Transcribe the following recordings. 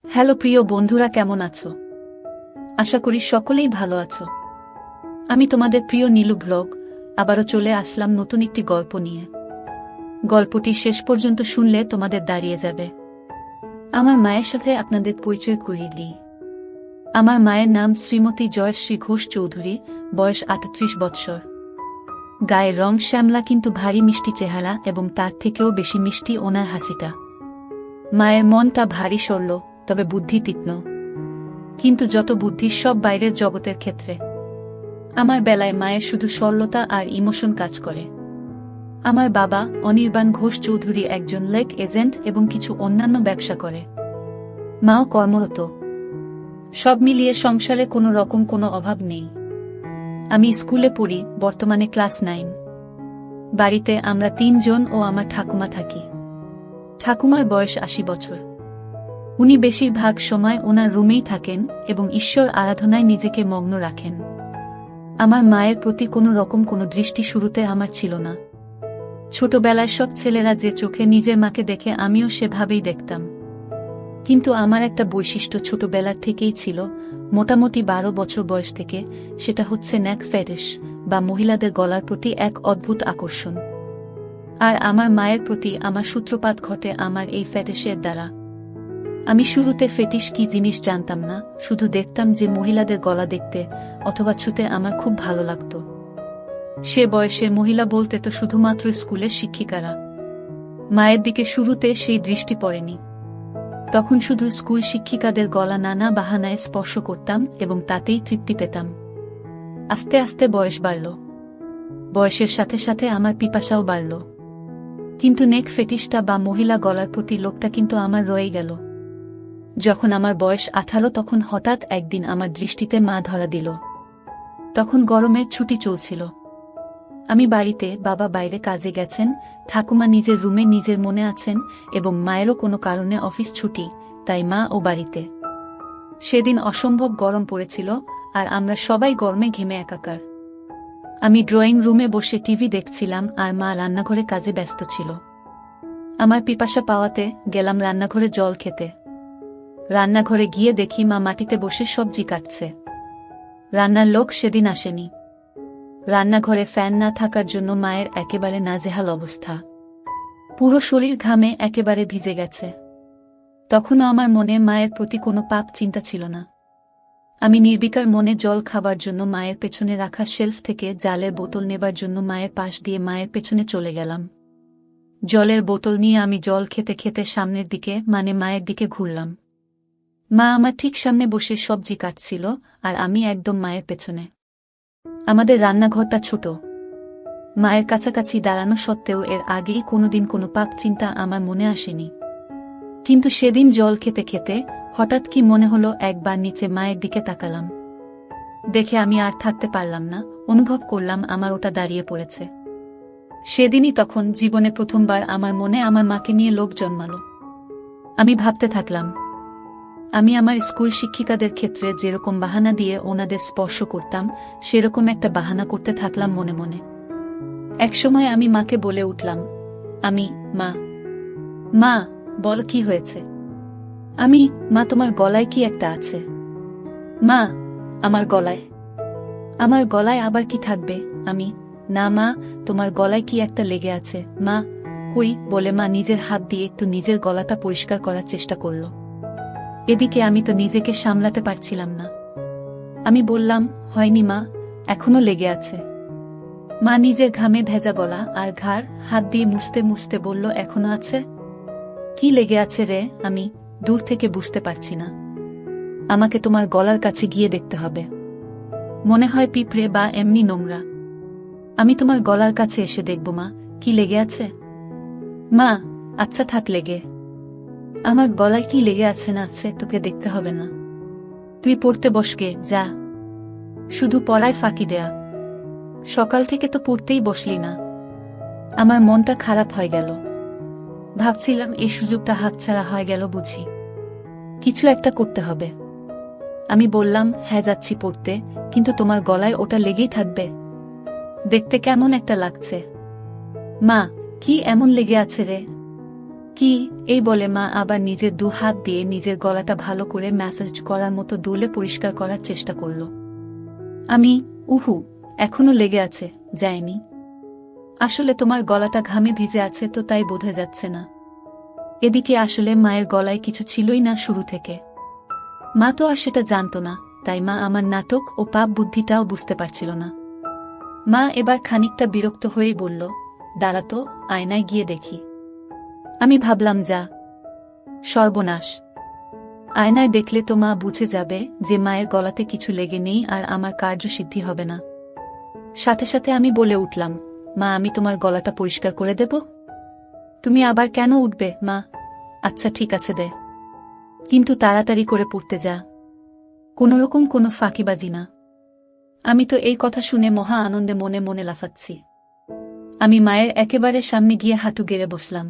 Hello প্রিয় বন্ধুরা, কেমন আছো? আশা করি সকলেই ভালো আছো। আমি তোমাদের প্রিয় নীলু ব্লগ আবারও চলে আসলাম নতুন একটি গল্প নিয়ে। গল্পটি শেষ পর্যন্ত শুনলে তোমাদের দাঁড়িয়ে যাবে। আমার মায়ের সাথে আপনাদের পরিচয় করিয়ে দিই। আমার মায়ের নাম শ্রীমতী জয়শ্রী ঘোষ চৌধুরী, বয়স ৩৮ বৎসর। গায়ের রং শ্যামলা, কিন্তু ভারী মিষ্টি চেহারা, এবং তার থেকেও বেশি মিষ্টি ওনার হাসিটা। মায়ের মনটা ভারী সরল, তবে বুদ্ধি তীক্ষ্ণ। কিন্তু যত বুদ্ধি সব বাইরের জগতের ক্ষেত্রে। আমার বেলায় মায়ের শুধু সরলতা আর ইমোশন কাজ করে। আমার বাবা অনির্বাণ ঘোষ চৌধুরী একজন লেক এজেন্ট এবং কিছু অন্যান্য ব্যবসা করে। মাও কর্মরত। সব মিলিয়ে সংসারে কোনো রকম কোনো অভাব নেই। আমি স্কুলে পড়ি, বর্তমানে ক্লাস 9। বাড়িতে আমরা 3 জন ও আমার ঠাকুমা থাকি। ঠাকুমার বয়স 80 বছর। উনি বেশিরভাগ সময় ওনার রুমেই থাকেন এবং ঈশ্বর আরাধনায় নিজেকে মগ্ন রাখেন। আমার মায়ের প্রতি কোনো রকম কোনো দৃষ্টি শুরুতে আমার ছিল না। ছোটবেলায় সব ছেলেরা যে চোখে নিজের মাকে দেখে, আমিও সেভাবেই দেখতাম। কিন্তু আমার একটা বৈশিষ্ট্য ছোটবেলার থেকেই ছিল, মোটামুটি 12 বছর বয়স থেকে, সেটা হচ্ছে নেক ফেটিশ বা মহিলাদের গলার প্রতি এক অদ্ভুত আকর্ষণ। আর আমার মায়ের প্রতি আমার সূত্রপাত ঘটে আমার এই ফেটিশের দ্বারা। আমি শুরুতে ফেটিশ কি জিনিস জানতাম না, শুধু দেখতাম যে মহিলাদের গলা দেখতে অথবা ছুতে আমার খুব ভালো লাগত। সে বয়সের মহিলা বলতে তো শুধুমাত্র স্কুলের শিক্ষিকারা। মায়ের দিকে শুরুতে সেই দৃষ্টি পড়েনি। তখন শুধু স্কুল শিক্ষিকাদের গলা নানা বাহানায় স্পর্শ করতাম এবং তাতেই তৃপ্তি পেতাম। আস্তে আস্তে বয়স বাড়ল। বয়সের সাথে সাথে আমার পিপাসাও বাড়ল। কিন্তু নেক ফেটিশটা বা মহিলা গলার প্রতি লোকটা কিন্তু আমার রয়ে গেল। যখন আমার বয়স 18, তখন হঠাৎ একদিন আমার দৃষ্টিতে মা ধরা দিল। তখন গরমের ছুটি চলছিল। আমি বাড়িতে, বাবা বাইরে কাজে গেছেন, ঠাকুমা নিজের রুমে নিজের মনে আছেন এবং মায়েরও কোনো কারণে অফিস ছুটি, তাই মা ও বাড়িতে। সেদিন অসম্ভব গরম পড়েছিল আর আমরা সবাই গরমে ঘেমে একাকার। আমি ড্রয়িং রুমে বসে টিভি দেখছিলাম আর মা রান্নাঘরে কাজে ব্যস্ত ছিল। আমার পিপাসা পাওয়াতে গেলাম রান্নাঘরে জল খেতে। রান্নাঘরে গিয়ে দেখি মা মাটিতে বসে সবজি কাটছে। রান্নার লোক সেদিন আসেনি। রান্নাঘরে ফ্যান না থাকার জন্য মায়ের একেবারে নাজেহাল অবস্থা। পুরো শরীর ঘামে একেবারে ভিজে গেছে। তখনও আমার মনে মায়ের প্রতি কোনো পাপ চিন্তা ছিল না। আমি নির্বিকার মনে জল খাবার জন্য মায়ের পেছনে রাখা শেলফ থেকে জালের বোতল নেবার জন্য মায়ের পাশ দিয়ে মায়ের পেছনে চলে গেলাম। জলের বোতল নিয়ে আমি জল খেতে খেতে সামনের দিকে, মানে মায়ের দিকে ঘুরলাম। মা আমার ঠিক সামনে বসে সবজি কাটছিল আর আমি একদম মায়ের পেছনে। আমাদের রান্নাঘরটা ছোট। মায়ের কাছাকাছি দাঁড়ানো সত্ত্বেও এর আগেই কোনোদিন কোনো পাপ চিন্তা আমার মনে আসেনি। কিন্তু সেদিন জল খেতে খেতে হঠাৎ কি মনে হলো, একবার নিচে মায়ের দিকে তাকালাম। দেখে আমি আর থাকতে পারলাম না, অনুভব করলাম আমার ওটা দাঁড়িয়ে পড়েছে। সেদিনই তখন জীবনে প্রথমবার আমার মনে আমার মাকে নিয়ে লোভ জন্মালো। আমি ভাবতে থাকলাম, আমি আমার স্কুল শিক্ষিকাদের ক্ষেত্রে যেরকম বাহানা দিয়ে ওনাদের স্পর্শ করতাম, সেরকম একটা বাহানা করতে থাকলাম মনে মনে। একসময় আমি মাকে বলে উঠলাম, মা মা বল কি হয়েছে? মা তোমার গলায় কি একটা আছে? মা আমার গলায় আবার কি থাকবে? না মা, তোমার গলায় কি একটা লেগে আছে। মা কই বলে মা নিজের হাত দিয়ে একটু নিজের গলাটা পরিষ্কার করার চেষ্টা করল। এদিকে আমি তো নিজেকে সামলাতে পারছিলাম না। আমি বললাম, হয়নি মা, এখনো লেগে আছে। মা নিজের ঘামে ভেজা গলা আর ঘাড় হাত দিয়ে মুছতে মুছতে বলল, এখনো আছে? কি লেগে আছে রে? আমি দূর থেকে বুঝতে পারছি না। আমাকে তোমার গলার কাছে গিয়ে দেখতে হবে। মনে হয় পিঁপড়ে বা এমনি নোংরা। আমি তোমার গলার কাছে এসে দেখব মা, কি লেগে আছে। মা আচ্ছা থাক লেগে। আমার গলায় কি লেগে আছে না আছে তোকে দেখতে হবে না। তুই পড়তে বসকে যা। শুধু পড়ায় ফাঁকি দেয়া। সকাল থেকে তো পড়তেই বসলি না। আমার মনটা খারাপ হয়ে গেল। ভাবছিলাম এই সুযোগটা হাতছাড়া হয়ে গেল বুঝি। কিছু একটা করতে হবে। আমি বললাম, হ্যাঁ যাচ্ছি পড়তে, কিন্তু তোমার গলায় ওটা লেগেই থাকবে। দেখতে কেমন একটা লাগছে। মা কি এমন লেগে আছে রে? কি? এই বলে মা আবার নিজের 2 হাত দিয়ে নিজের গলাটা ভালো করে ম্যাসাজ করার মতো ডলে পরিষ্কার করার চেষ্টা করল। আমি, উহু, এখনো লেগে আছে, যায়নি। আসলে তোমার গলাটা ঘামে ভিজে আছে তো তাই বোঝা যাচ্ছে না। এদিকে আসলে মায়ের গলায় কিছু ছিলই না শুরু থেকে। মা তো আর সেটা জানতো না, তাই মা আমার নাটক ও পাপ বুদ্ধিটাও বুঝতে পারছিল না। মা এবার খানিকটা বিরক্ত হয়েই বলল, দাঁড়াতো, আয়নায় গিয়ে দেখি। আমি ভাবলাম, যা সর্বনাশ, আয়নায় দেখলে তো মা বুঝে যাবে যে মায়ের গলাতে কিছু লেগে নেই আর আমার কার্যসিদ্ধি হবে না। সাথে সাথে আমি বলে উঠলাম, মা আমি তোমার গলাটা পরিষ্কার করে দেব। তুমি আবার কেন উঠবে মা? আচ্ছা ঠিক আছে দে, কিন্তু তাড়াতাড়ি করে পড়তে যা, কোনোরকম কোনো ফাঁকিবাজি না। আমি তো এই কথা শুনে মহা আনন্দে মনে মনে লাফাচ্ছি। আমি মায়ের একেবারে সামনে গিয়ে হাঁটু গেড়ে বসলাম।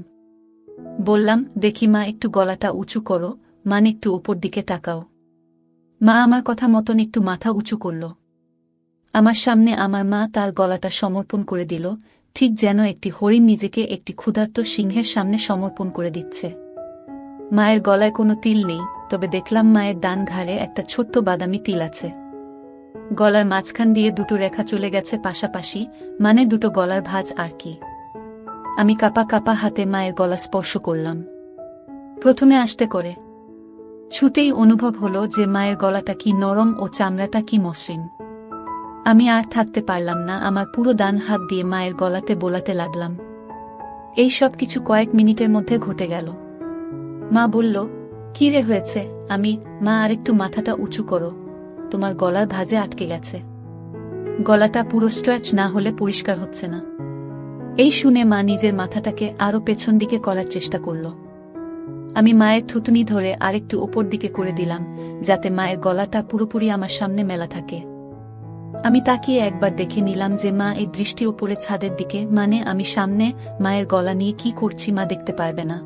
বললাম, দেখি মা, একটু গলাটা উঁচু করো, মানে একটু উপর দিকে তাকাও। মা আমার কথা মতন একটু মাথা উঁচু করল। আমার সামনে আমার মা তার গলাটা সমর্পণ করে দিল, ঠিক যেন একটি হরিণ নিজেকে একটি ক্ষুধার্ত সিংহের সামনে সমর্পণ করে দিচ্ছে। মায়ের গলায় কোনো তিল নেই, তবে দেখলাম মায়ের ডান ঘাড়ে একটা ছোট্ট বাদামি তিল আছে। গলার মাঝখান দিয়ে 2টো রেখা চলে গেছে পাশাপাশি, মানে 2টো গলার ভাঁজ আর কি। আমি কাপা কাপা হাতে মায়ের গলা স্পর্শ করলাম। প্রথমে আস্তে করে, ছুতেই অনুভব হলো যে মায়ের গলাটা কি নরম ও চামড়াটা কি মসৃণ। আমি আর থাকতে পারলাম না, আমার পুরো ডান হাত দিয়ে মায়ের গলাতে বোলাতে লাগলাম। এই সব কিছু কয়েক মিনিটের মধ্যে ঘটে গেল। মা বলল, কি রে হয়েছে? আমি, মা আরেকটু মাথাটা উঁচু করো, তোমার গলার ভাঁজে আটকে গেছে, গলাটা পুরো স্ট্রেচ না হলে পরিষ্কার হচ্ছে না। এই শুনে মা নিজের মাথাটাকে আরো পেছন দিকে করার চেষ্টা করল। আমি মায়ের থুতনি ধরে আরেকটু ওপর দিকে করে দিলাম, যাতে মায়ের গলাটা পুরোপুরি আমার সামনে মেলা থাকে। আমি তাকিয়ে একবার দেখে নিলাম যে মা এই দৃষ্টি ওপরে ছাদের দিকে, মানে আমি সামনে মায়ের গলা নিয়ে কি করছি মা দেখতে পারবে না।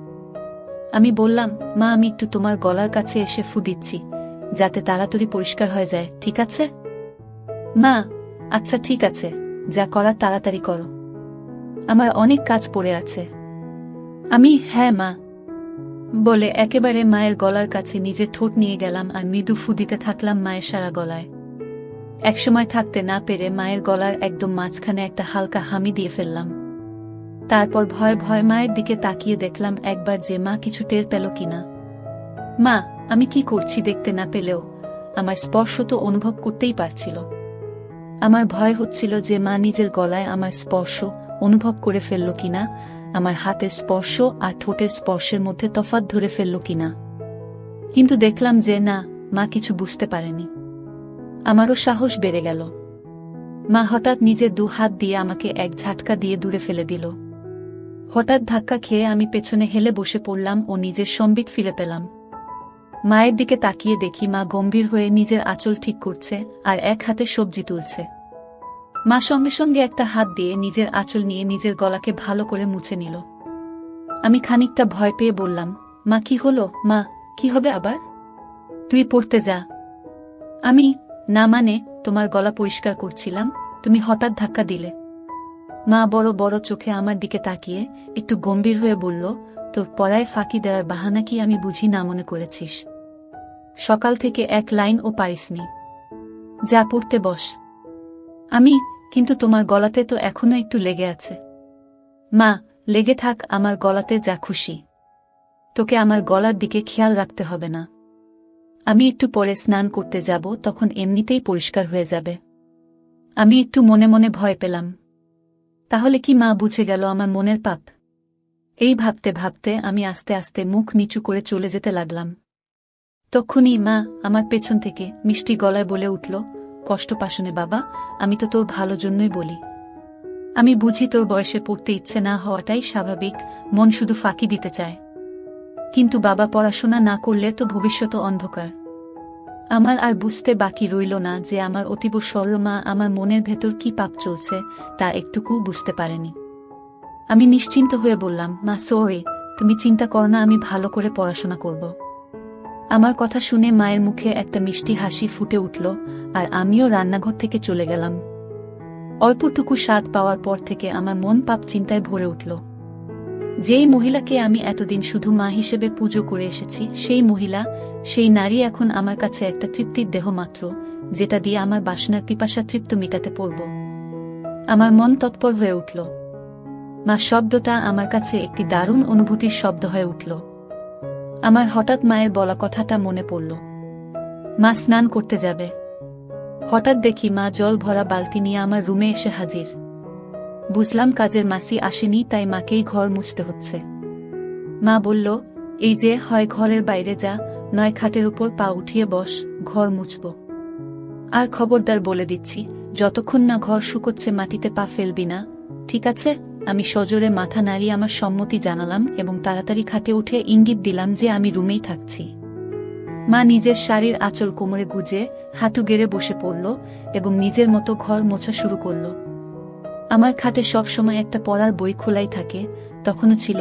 আমি বললাম, মা আমি একটু তোমার গলার কাছে এসে ফু দিচ্ছি, যাতে তাড়াতাড়ি পরিষ্কার হয়ে যায়, ঠিক আছে? মা, আচ্ছা ঠিক আছে, যা করার তাড়াতাড়ি করো, আমার অনেক কাজ পড়ে আছে। আমি, হ্যাঁ মা বলে একেবারে মায়ের গলার কাছে নিজের ঠোঁট নিয়ে গেলাম আর মৃদু ফু দিতে থাকলাম মায়ের সারা গলায়। একসময় থাকতে না পেরে মায়ের গলার একদম মাঝখানে একটা হালকা হামি দিয়ে ফেললাম। তারপর ভয় ভয় মায়ের দিকে তাকিয়ে দেখলাম একবার যে মা কিছু টের পেল কিনা। মা আমি কি করছি দেখতে না পেলেও আমার স্পর্শ তো অনুভব করতেই পারছিল। আমার ভয় হচ্ছিল যে মা নিজের গলায় আমার স্পর্শ অনুভব করে ফেলল কিনা, আমার হাতের স্পর্শ আর ঠোঁটের স্পর্শের মধ্যে তফাৎ ধরে ফেলল কিনা। কিন্তু দেখলাম যে না, মা কিছু বুঝতে পারেনি। আমারও সাহস বেড়ে গেল। মা হঠাৎ নিজের 2 হাত দিয়ে আমাকে এক ঝাটকা দিয়ে দূরে ফেলে দিল। হঠাৎ ধাক্কা খেয়ে আমি পেছনে হেলে বসে পড়লাম ও নিজের সম্বিত ফিরে পেলাম। মায়ের দিকে তাকিয়ে দেখি মা গম্ভীর হয়ে নিজের আঁচল ঠিক করছে আর এক হাতে সবজি তুলছে। মা সঙ্গে সঙ্গে একটা হাত দিয়ে নিজের আঁচল নিয়ে নিজের গলাকে ভালো করে মুছে নিল। আমি খানিকটা ভয় পেয়ে বললাম, মা কি হলো? মা কি হবে আবার? তুই পড়তে যা। আমি, না মানে তোমার গলা পরিষ্কার করছিলাম, তুমি হঠাৎ ধাক্কা দিলে। মা বড় বড় চোখে আমার দিকে তাকিয়ে একটু গম্ভীর হয়ে বলল, তোর পড়ায় ফাঁকি দেওয়ার বাহানা কি আমি বুঝি না মনে করেছিস? সকাল থেকে এক লাইনও পারিসনি, যা পড়তে বস। আমি, কিন্তু তোমার গলাতে তো এখনো একটু লেগে আছে। মা, লেগে থাক আমার গলাতে যা খুশি, তোকে আমার গলার দিকে খেয়াল রাখতে হবে না। আমি একটু পরে স্নান করতে যাব, তখন এমনিতেই পরিষ্কার হয়ে যাবে। আমি একটু মনে মনে ভয় পেলাম, তাহলে কি মা বুঝে গেল আমার মনের পাপ? এই ভাবতে ভাবতে আমি আস্তে আস্তে মুখ নিচু করে চলে যেতে লাগলাম। তক্ষুনি মা আমার পেছন থেকে মিষ্টি গলায় বলে উঠল, কষ্ট পাশনে বাবা, আমি তো তোর ভালো জন্যই বলি। আমি বুঝি তোর বয়সে পড়তে ইচ্ছে না হওয়াটাই স্বাভাবিক, মন শুধু ফাঁকি দিতে চায়। কিন্তু বাবা, পড়াশোনা না করলে তো ভবিষ্যৎ অন্ধকার। আমার আর বুঝতে বাকি রইল না যে আমার অতীব সরল মা আমার মনের ভেতর কি পাপ চলছে তা একটুকু বুঝতে পারেনি। আমি নিশ্চিন্ত হয়ে বললাম, মা সরি, তুমি চিন্তা করো না, আমি ভালো করে পড়াশোনা করব। আমার কথা শুনে মায়ের মুখে একটা মিষ্টি হাসি ফুটে উঠল আর আমিও রান্নাঘর থেকে চলে গেলাম। অল্পটুকু স্বাদ পাওয়ার পর থেকে আমার মন পাপ চিন্তায় ভরে উঠল। যেই মহিলাকে আমি এতদিন শুধু মা হিসেবে পুজো করে এসেছি, সেই মহিলা, সেই নারী এখন আমার কাছে একটা তৃপ্তির দেহ মাত্র, যেটা দিয়ে আমার বাসনার পিপাসা তৃপ্ত মেটাতে পারব। আমার মন তৎপর হয়ে উঠল। মা শব্দটা আমার কাছে একটি দারুণ অনুভূতির শব্দ হয়ে উঠল। আমার হঠাৎ মায়ের বলা কথাটা মনে পড়ল, মা স্নান করতে যাবে। হঠাৎ দেখি মা জল ভরা বালতি নিয়ে আমার রুমে এসে হাজির। বুঝলাম কাজের মাসি আসেনি, তাই মাকেই ঘর মুছতে হচ্ছে। মা বলল, এই যে, হয় ঘরের বাইরে যা, নয় খাটের উপর পা উঠিয়ে বস, ঘর মুছব। আর খবরদার বলে দিচ্ছি, যতক্ষণ না ঘর শুকোচ্ছে মাটিতে পা ফেলবি না, ঠিক আছে? আমি সজোরে মাথা নাড়িয়ে আমার সম্মতি জানালাম এবং তাড়াতাড়ি খাটে উঠে ইঙ্গিত দিলাম যে আমি রুমেই থাকছি। মা নিজের শাড়ির আঁচল কোমরে গুজে হাঁটু গেড়ে বসে পড়ল এবং নিজের মতো ঘর মোছা শুরু করল। আমার খাটে সবসময় একটা পড়ার বই খোলাই থাকে, তখনও ছিল,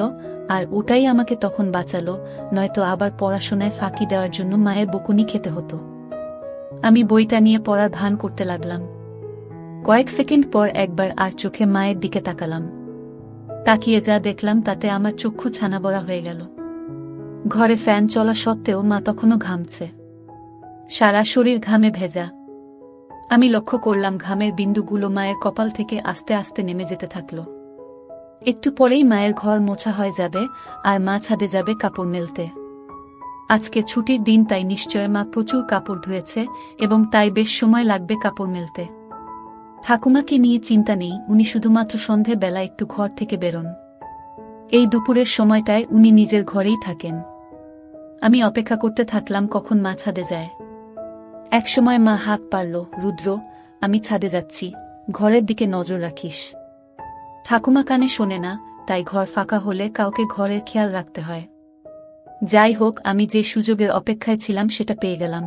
আর ওটাই আমাকে তখন বাঁচালো, নয়তো আবার পড়াশোনায় ফাঁকি দেওয়ার জন্য মায়ের বকুনি খেতে হতো। আমি বইটা নিয়ে পড়ার ভান করতে লাগলাম। কয়েক সেকেন্ড পর একবার আর চোখে মায়ের দিকে তাকালাম। তাকিয়ে যা দেখলাম তাতে আমার চক্ষু ছানাবড়া হয়ে গেল। ঘরে ফ্যান চলা সত্ত্বেও মা তখনও ঘামছে, সারা শরীর ঘামে ভেজা। আমি লক্ষ্য করলাম ঘামের বিন্দুগুলো মায়ের কপাল থেকে আস্তে আস্তে নেমে যেতে থাকল। একটু পরেই মায়ের ঘর মোছা হয়ে যাবে আর মা ছাদে যাবে কাপড় মেলতে। আজকে ছুটির দিন, তাই নিশ্চয় মা প্রচুর কাপড় ধুয়েছে এবং তাই বেশ সময় লাগবে কাপড় মেলতে। ঠাকুমাকে নিয়ে চিন্তা নেই, উনি শুধুমাত্র সন্ধে বেলা একটু ঘর থেকে বেরোন। এই দুপুরের সময়টায় উনি নিজের ঘরেই থাকেন। আমি অপেক্ষা করতে থাকলাম কখন মা ছাদে যায়। একসময় মা হাত পারল, রুদ্র, আমি ছাদে যাচ্ছি, ঘরের দিকে নজর রাখিস। ঠাকুমা কানে শোনে না, তাই ঘর ফাঁকা হলে কাউকে ঘরের খেয়াল রাখতে হয়। যাই হোক, আমি যে সুযোগের অপেক্ষায় ছিলাম সেটা পেয়ে গেলাম।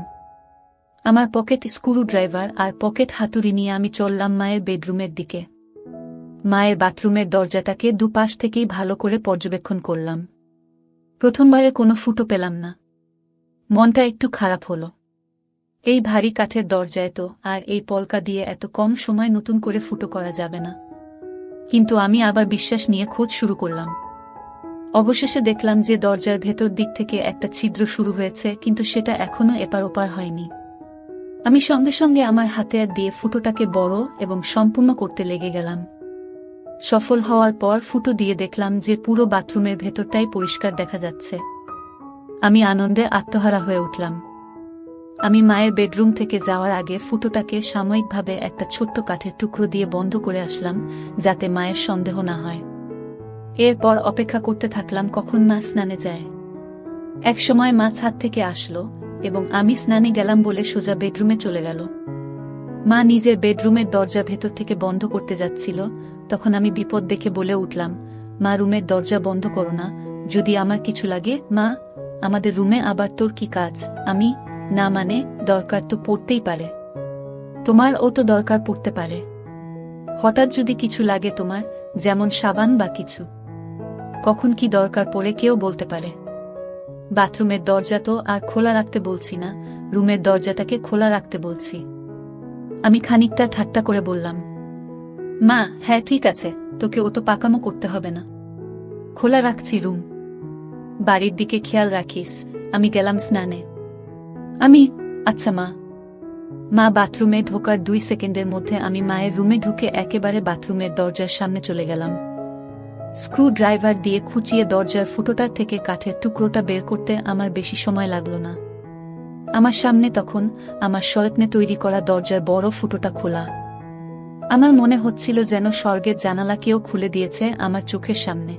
আমার পকেট স্ক্রু ড্রাইভার আর পকেট হাতুড়ি নিয়ে আমি চললাম মায়ের বেডরুমের দিকে। মায়ের বাথরুমের দরজাটাকে দুপাশ থেকেই ভালো করে পর্যবেক্ষণ করলাম। প্রথমবারে কোনো ফুটো পেলাম না। মনটা একটু খারাপ হলো। এই ভারী কাঠের দরজায় তো আর এই পলকা দিয়ে এত কম সময় নতুন করে ফুটো করা যাবে না। কিন্তু আমি আবার বিশ্বাস নিয়ে খোঁজ শুরু করলাম। অবশেষে দেখলাম যে দরজার ভেতর দিক থেকে একটা ছিদ্র শুরু হয়েছে, কিন্তু সেটা এখনো এপার ওপার হয়নি। আমি সঙ্গে সঙ্গে আমার হাতিয়ার দিয়ে ফুটোটাকে বড় এবং সম্পূর্ণ করতে লেগে গেলাম। সফল হওয়ার পর ফুটো দিয়ে দেখলাম যে পুরো বাথরুমের ভেতরটাই পরিষ্কার দেখা যাচ্ছে। আমি আনন্দে আত্মহারা হয়ে উঠলাম। আমি মায়ের বেডরুম থেকে যাওয়ার আগে ফুটোটাকে সাময়িকভাবে একটা ছোট্ট কাঠের টুকরো দিয়ে বন্ধ করে আসলাম, যাতে মায়ের সন্দেহ না হয়। এরপর অপেক্ষা করতে থাকলাম কখন মা স্নানে যায়। একসময় মা ছাদ থেকে আসলো এবং আমি স্নানে গেলাম বলে সোজা বেডরুমে চলে গেল। মা নিজের বেডরুমের দরজা ভেতর থেকে বন্ধ করতে যাচ্ছিল, তখন আমি বিপদ দেখে বলে উঠলাম, মা, রুমের দরজা বন্ধ করো না, যদি আমার কিছু লাগে। মা, আমাদের রুমে আবার তোর কি কাজ? আমি, না মানে, দরকার তো পড়তেই পারে। তোমার ও তো দরকার পড়তে পারে। হঠাৎ যদি কিছু লাগে তোমার, যেমন সাবান বা কিছু, কখন কি দরকার পড়ে কেউ বলতে পারে। বাথরুমের দরজা তো আর খোলা রাখতে বলছি না, রুমের দরজাটাকে খোলা রাখতে বলছি। আমি খানিকটা ঠাট্টা করে বললাম, মা, হ্যাঁ ঠিক আছে, তোকে ও তো পাকামো করতে হবে না, খোলা রাখছি রুম। বাড়ির দিকে খেয়াল রাখিস। আমি গেলাম স্নানে। আমি, আচ্ছা মা। মা বাথরুমে ঢোকার 2 সেকেন্ডের মধ্যে আমি মায়ের রুমে ঢুকে একেবারে বাথরুমের দরজার সামনে চলে গেলাম। স্ক্রু ড্রাইভার দিয়ে খুঁচিয়ে দরজার ফুটোটার থেকে কাঠের টুকরোটা বের করতে আমার বেশি সময় লাগলো না। আমার সামনে তখন আমার সযত্নে তৈরি করা দরজার বড় ফুটোটা খোলা। আমার মনে হচ্ছিল যেন স্বর্গের জানালা কেউ খুলে দিয়েছে আমার চোখের সামনে।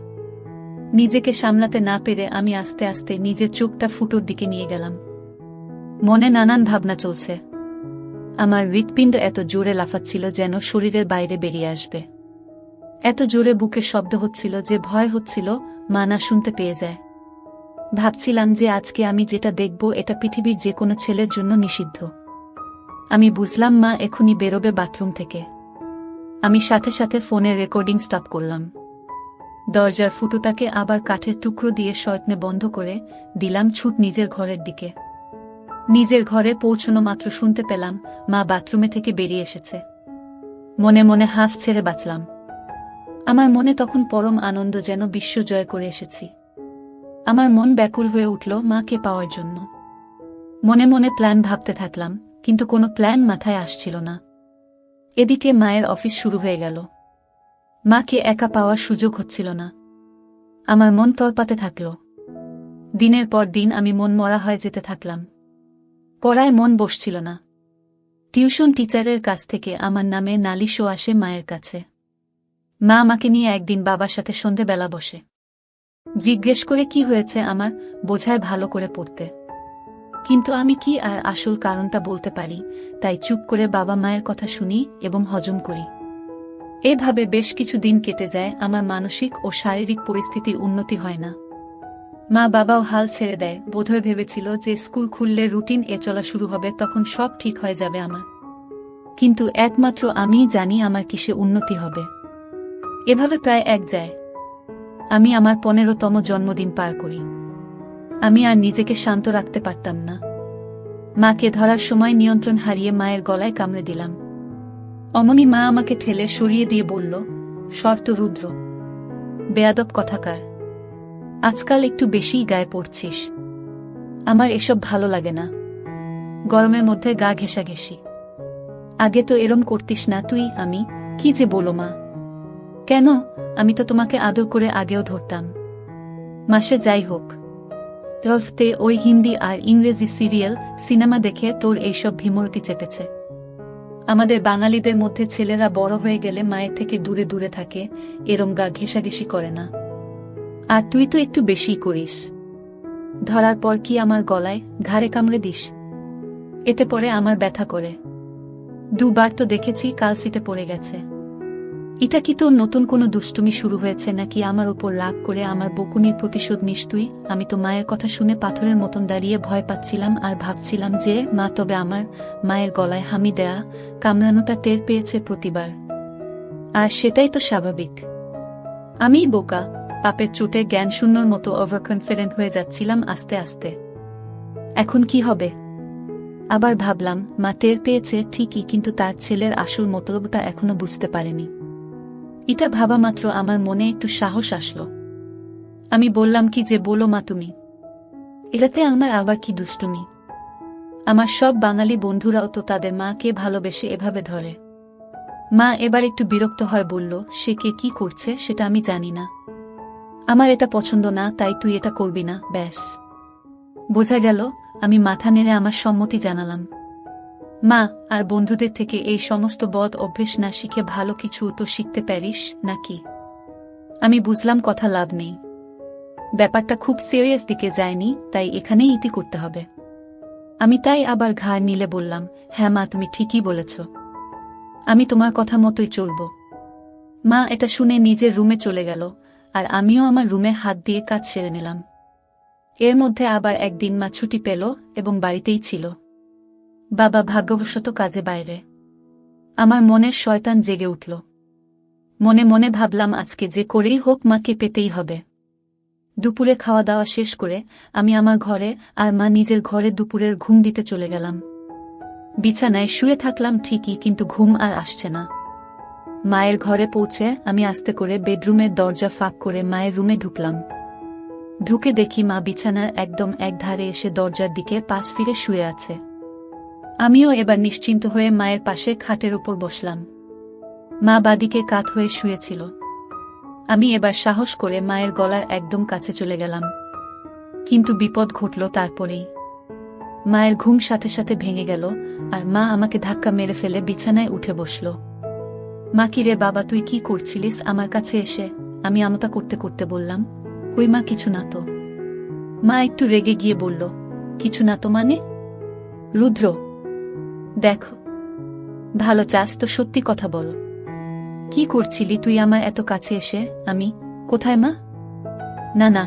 নিজেকে সামলাতে না পেরে আমি আস্তে আস্তে নিজের চোখটা ফুটোর দিকে নিয়ে গেলাম। মনে নানান ভাবনা চলছে। আমার হৃৎপিণ্ড এত জোরে লাফাচ্ছিল যেন শরীরের বাইরে বেরিয়ে আসবে। এত জোরে বুকে শব্দ হচ্ছিল যে ভয় হচ্ছিল মা না শুনতে পেয়ে যায়। ভাবছিলাম যে আজকে আমি যেটা দেখব এটা পৃথিবীর যে কোনো ছেলের জন্য নিষিদ্ধ। আমি বুঝলাম মা এখনই বেরোবে বাথরুম থেকে। আমি সাথে সাথে ফোনের রেকর্ডিং স্টপ করলাম। দরজার ফুটোটাকে আবার কাঠের টুকরো দিয়ে সযত্নে বন্ধ করে দিলাম ছুট নিজের ঘরের দিকে। নিজের ঘরে পৌঁছানো মাত্র শুনতে পেলাম মা বাথরুমে থেকে বেরিয়ে এসেছে। মনে মনে হাফ ছেড়ে বাঁচলাম। আমার মনে তখন পরম আনন্দ, যেন বিশ্ব জয় করে এসেছি। আমার মন ব্যাকুল হয়ে উঠল মাকে পাওয়ার জন্য। মনে মনে প্ল্যান ভাবতে থাকলাম, কিন্তু কোনো প্ল্যান মাথায় আসছিল না। এদিকে মায়ের অফিস শুরু হয়ে গেল। মাকে একা পাওয়ার সুযোগ হচ্ছিল না। আমার মন তড়পাতে থাকল। দিনের পর দিন আমি মন মরা হয়ে যেতে থাকলাম। পড়ায় মন বসছিল না। টিউশন টিচারের কাছ থেকে আমার নামে নালিশও আসে মায়ের কাছে। মা আমাকে নিয়ে একদিন বাবার সাথে সন্ধেবেলা বসে। জিজ্ঞেস করে কি হয়েছে আমার, বোঝায় ভালো করে পড়তে। কিন্তু আমি কি আর আসল কারণটা বলতে পারি, তাই চুপ করে বাবা মায়ের কথা শুনি এবং হজম করি। এভাবে বেশ কিছু দিন কেটে যায়, আমার মানসিক ও শারীরিক পরিস্থিতির উন্নতি হয় না। মা বাবাও হাল ছেড়ে দেয়, বোধহয় ভেবেছিল যে স্কুল খুললে রুটিন চলা শুরু হবে, তখন সব ঠিক হয়ে যাবে আমার। কিন্তু একমাত্র আমিই জানি আমার কিসে উন্নতি হবে। এভাবে প্রায় এক যায়। আমি আমার 15তম জন্মদিন পার করি। আমি আর নিজেকে শান্ত রাখতে পারতাম না। মাকে ধরার সময় নিয়ন্ত্রণ হারিয়ে মায়ের গলায় কামড়ে দিলাম। অমনি মা আমাকে ঠেলে সরিয়ে দিয়ে বলল, শর্ত রুদ্র, বেয়াদব কথাকার, আজকাল একটু বেশিই গায়ে পড়ছিস। আমার এসব ভালো লাগে না। গরমের মধ্যে গা ঘেঁষাঘেঁষি। আগে তো এরম করতিস না তুই। আমি কি যে বলো মা। কেন? আমি তো তোমাকে আদর করে আগেও ধরতাম। মাসে যাই হোক, টফতে ওই হিন্দি আর ইংরেজি সিরিয়াল সিনেমা দেখে তোর এইসব ভীমরতি চেপেছে। আমাদের বাঙালিদের মধ্যে ছেলেরা বড় হয়ে গেলে মায়ের থেকে দূরে দূরে থাকে, এরম গা ঘেঁষাঘেঁষি করে না। আর তুই তো একটু বেশিই করিস। ধরার পর কি আমার গলায় ঘাড়ে কামড়ে দিস? এতে পরে আমার ব্যথা করে। 2 বার তো দেখেছি কাল সিটে পড়ে গেছে। এটা কি তোর নতুন কোনো দুষ্টুমি শুরু হয়েছে নাকি আমার উপর রাগ করে আমার বকুনির প্রতিশোধ নিস তুই? আমি তো মায়ের কথা শুনে পাথরের মতন দাঁড়িয়ে ভয় পাচ্ছিলাম আর ভাবছিলাম যে মা তবে আমার মায়ের গলায় হামি দেয়া কামড়ানোটা টের পেয়েছে প্রতিবার। আর সেটাই তো স্বাভাবিক। আমিই বোকা, পাপের চোটে জ্ঞানশূন্যর মতো ওভার কনফিডেন্ট হয়ে যাচ্ছিলাম আস্তে আস্তে। এখন কি হবে? আবার ভাবলাম মা টের পেয়েছে ঠিকই, কিন্তু তার ছেলের আসল মতলবটা এখনো বুঝতে পারেনি। এটা ভাবা মাত্র আমার মনে একটু সাহস আসলো। আমি বললাম, কি যে বলো মা তুমি, এটাতে আমার আবার কি দুষ্টুমি? আমার সব বাঙালি বন্ধুরাও তো তাদের মাকে ভালোবেসে এভাবে ধরে। মা এবার একটু বিরক্ত হয়, বলল, সে কে কি করছে সেটা আমি জানি না। আমার এটা পছন্দ না, তাই তুই এটা করবি না, ব্যাস। বোঝা গেল। আমি মাথা নেড়ে আমার সম্মতি জানালাম। মা, আর বন্ধুদের থেকে এই সমস্ত বদ অভ্যেস না শিখে ভালো কিছু তো শিখতে পারিস নাকি? আমি বুঝলাম কথা লাভ নেই। ব্যাপারটা খুব সিরিয়াস দিকে যায়নি, তাই এখানেই ইতি করতে হবে। আমি তাই আবার ঘাড় নিলে বললাম, হ্যাঁ মা, তুমি ঠিকই বলেছ। আমি তোমার কথা মতোই চলব। মা এটা শুনে নিজের রুমে চলে গেল, আর আমিও আমার রুমে হাত দিয়ে কাজ সেরে নিলাম। এর মধ্যে আবার একদিন মা ছুটি পেল এবং বাড়িতেই ছিল। বাবা ভাগ্যবশত কাজে বাইরে। আমার মনের শয়তান জেগে উঠল। মনে মনে ভাবলাম, আজকে যে করেই হোক মাকে পেতেই হবে। দুপুরে খাওয়া দাওয়া শেষ করে আমি আমার ঘরে আর মা নিজের ঘরে দুপুরের ঘুম দিতে চলে গেলাম। বিছানায় শুয়ে থাকলাম ঠিকই, কিন্তু ঘুম আর আসছে না। মায়ের ঘরে পৌঁছে আমি আস্তে করে বেডরুমের দরজা ফাঁক করে মায়ের রুমে ঢুকলাম। ঢুকে দেখি মা বিছানার একদম এক ধারে এসে দরজার দিকে পাশ ফিরে শুয়ে আছে। আমিও এবার নিশ্চিন্ত হয়ে মায়ের পাশে খাটের উপর বসলাম। মা বাদিকে কাত হয়ে শুয়েছিল। আমি এবার সাহস করে মায়ের গলার একদম কাছে চলে গেলাম। কিন্তু বিপদ ঘটল তারপরেই। মায়ের ঘুম সাথে সাথে ভেঙে গেল, আর মা আমাকে ধাক্কা মেরে ফেলে বিছানায় উঠে বসল। মা, কি রে বাবা, তুই কি করছিলিস আমার কাছে এসে? আমি আমতা করতে করতে বললাম, কই মা, কিছু না তো। মা একটু রেগে গিয়ে বলল, কিছু না তো মানে? রুদ্র, দেখো, ভালো চাস তো সত্যি কথা বল। কি করছিলি তুই আমার এত কাছে এসে? আমি কোথায় মা? না না,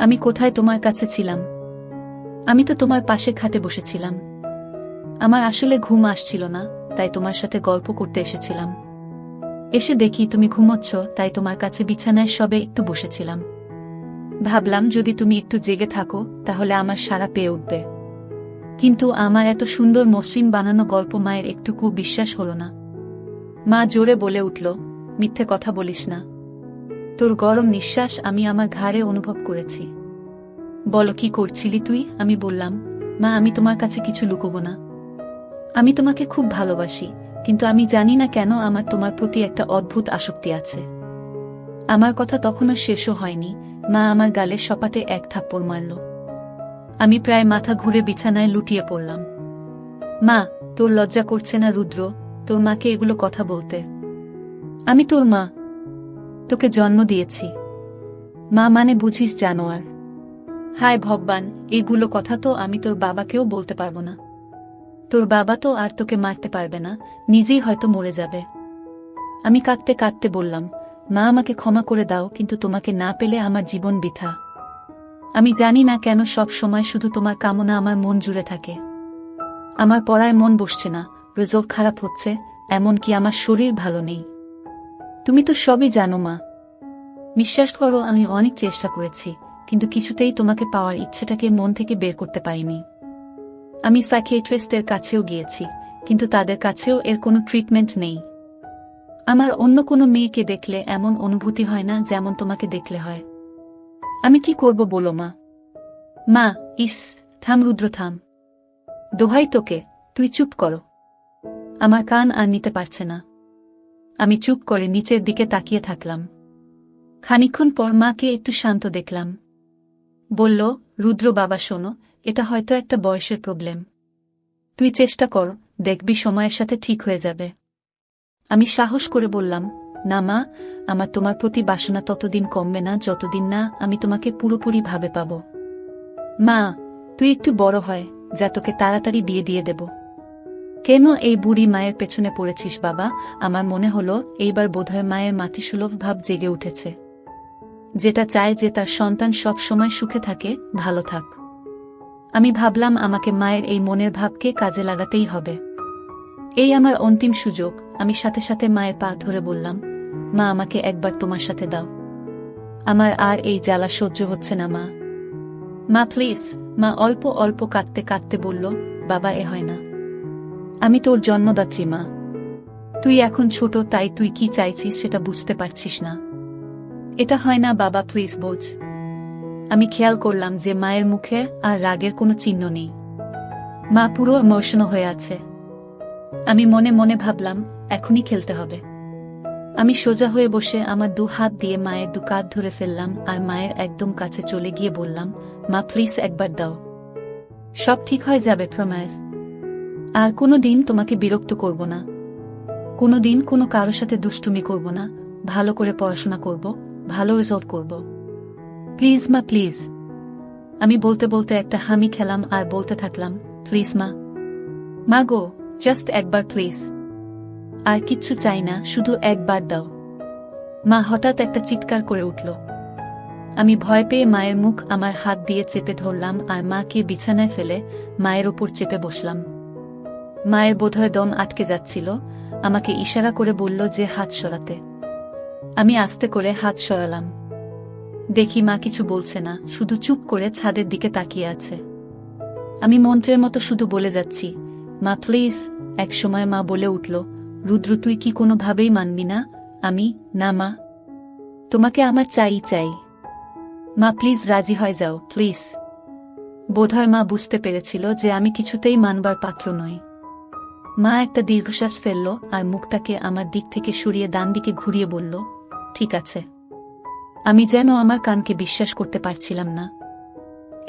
আমি কোথায় তোমার কাছে ছিলাম? আমি তো তোমার পাশে খাটে বসেছিলাম। আমার আসলে ঘুম আসছিল না, তাই তোমার সাথে গল্প করতে এসেছিলাম। এসে দেখি তুমি ঘুমোচ্ছ, তাই তোমার কাছে বিছানায় সবে একটু বসেছিলাম। ভাবলাম যদি তুমি একটু জেগে থাকো তাহলে আমার সাড়া পেয়ে উঠবে। কিন্তু আমার এত সুন্দর মসৃণ বানানো গল্প মায়ের একটুকু বিশ্বাস হল না। মা জোরে বলে উঠল, মিথ্যে কথা বলিস না। তোর গরম নিঃশ্বাস আমি আমার ঘাড়ে অনুভব করেছি। বলো কি করছিলি তুই? আমি বললাম, মা আমি তোমার কাছে কিছু লুকোবো না। আমি তোমাকে খুব ভালোবাসি, কিন্তু আমি জানি না কেন আমার তোমার প্রতি একটা অদ্ভুত আসক্তি আছে। আমার কথা তখনও শেষও হয়নি, মা আমার গালে সপাটে এক থাপ্পড় মারল। আমি প্রায় মাথা ঘুরে বিছানায় লুটিয়ে পড়লাম। মা, তোর লজ্জা করছে না রুদ্র, তোর মাকে এগুলো কথা বলতে? আমি তোর মা, তোকে জন্ম দিয়েছি। মা মানে বুঝিস জানোয়ার। হায় ভগবান, এগুলো কথা তো আমি তোর বাবাকেও বলতে পারবো না। তোর বাবা তো আর তোকে মারতে পারবে না, নিজেই হয়তো মরে যাবে। আমি কাঁদতে কাঁদতে বললাম, মা আমাকে ক্ষমা করে দাও, কিন্তু তোমাকে না পেলে আমার জীবন বৃথা। আমি জানি না কেন সব সময় শুধু তোমার কামনা আমার মন জুড়ে থাকে। আমার পড়ায় মন বসছে না, রেজাল্ট খারাপ হচ্ছে, এমনকি আমার শরীর ভালো নেই। তুমি তো সবই জানো মা। বিশ্বাস করো, আমি অনেক চেষ্টা করেছি, কিন্তু কিছুতেই তোমাকে পাওয়ার ইচ্ছেটাকে মন থেকে বের করতে পারিনি। আমি সাইকিয়াট্রিস্টের কাছেও গিয়েছি, কিন্তু তাদের কাছেও এর কোনো ট্রিটমেন্ট নেই। আমার অন্য কোনো মেয়েকে দেখলে এমন অনুভূতি হয় না যেমন তোমাকে দেখলে হয়। আমি কি করব বলো মা? মা, ইস, থাম রুদ্র থাম। দোহাই তোকে, তুই চুপ করো। আমার কান আর নিতে পারছে না। আমি চুপ করে নিচের দিকে তাকিয়ে থাকলাম। খানিকক্ষণ পর মাকে একটু শান্ত দেখলাম। বলল, রুদ্র বাবা শোনো, এটা হয়তো একটা বয়সের প্রবলেম। তুই চেষ্টা কর, দেখবি সময়ের সাথে ঠিক হয়ে যাবে। আমি সাহস করে বললাম, না মা, আমার তোমার প্রতি বাসনা ততদিন কমবে না যতদিন না আমি তোমাকে পুরোপুরি ভাবে পাব। মা, তুই একটু বড় হয়, যা তোকে তাড়াতাড়ি বিয়ে দিয়ে দেব। কেন এই বুড়ি মায়ের পেছনে পড়েছিস বাবা? আমার মনে হলো এইবার বোধহয় মায়ের মাতৃসুলভ ভাব জেগে উঠেছে। যেটা চায় যে তার সন্তান সব সময় সুখে থাকে, ভালো থাক। আমি ভাবলাম আমাকে মায়ের এই মনের ভাবকে কাজে লাগাতেই হবে। এই আমার অন্তিম সুযোগ। আমি সাথে সাথে মায়ের পা ধরে বললাম, মা আমাকে একবার তোমার সাথে দাও। আমার আর এই জ্বালা সহ্য হচ্ছে না মা। মা প্লিজ। মা অল্প অল্প কাঁদতে কাঁদতে বলল, বাবা এ হয় না। আমি তোর জন্মদাত্রী মা। তুই এখন ছোট, তাই তুই কি চাইছিস সেটা বুঝতে পারছিস না। এটা হয় না বাবা, প্লিজ বোঝ। আমি খেয়াল করলাম যে মায়ের মুখে আর রাগের কোনো চিহ্ন নেই। মা পুরো ইমোশনাল হয়ে আছে। আমি মনে মনে ভাবলাম, এখনই খেলতে হবে। আমি সোজা হয়ে বসে আমার 2 হাত দিয়ে মায়ের 2 কাঁধ ধরে ফেললাম আর মায়ের একদম কাছে চলে গিয়ে বললাম, মা প্লিজ একবার দাও। সব ঠিক হয়ে যাবে, প্রমিস। আর কোনো দিন তোমাকে বিরক্ত করব না। কোনো দিন কোনো কারোর সাথে দুষ্টুমি করব না। ভালো করে পড়াশোনা করব, ভালো রেজাল্ট করব। প্লিজ মা, প্লিজ। আমি বলতে বলতে একটা হামি খেলাম আর বলতে থাকলাম, প্লিজ মা। মা গো, জাস্ট একবার প্লিজ। আর কিচ্ছু চাই না, শুধু একবার দাও। মা হঠাৎ একটা চিৎকার করে উঠল। আমি ভয় পেয়ে মায়ের মুখ আমার হাত দিয়ে চেপে ধরলাম আর মাকে বিছানায় ফেলে মায়ের ওপর চেপে বসলাম। মায়ের বোধহয় দম আটকে যাচ্ছিল। আমাকে ইশারা করে বলল যে হাত সরাতে। আমি আস্তে করে হাত সরালাম। দেখি মা কিছু বলছে না, শুধু চুপ করে ছাদের দিকে তাকিয়ে আছে। আমি মন্ত্রের মতো শুধু বলে যাচ্ছি, মা প্লিজ। একসময় মা বলে উঠল, রুদ্র তুই কি কোনোভাবেই মানবি না? আমি, না মা, তোমাকে আমার চাই চাই। মা প্লিজ রাজি হয়ে যাও, প্লিজ। বোধহয় মা বুঝতে পেরেছিল যে আমি কিছুতেই মানবার পাত্র নই। মা একটা দীর্ঘশ্বাস ফেলল আর মুখটাকে আমার দিক থেকে সরিয়ে ডান দিকে ঘুরিয়ে বলল, ঠিক আছে। আমি যেন আমার কানকে বিশ্বাস করতে পারছিলাম না।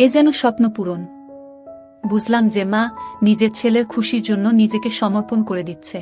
এ যেন স্বপ্ন পূরণ। বুঝলাম যে মা নিজের ছেলের খুশির জন্য নিজেকে সমর্পণ করে দিচ্ছে।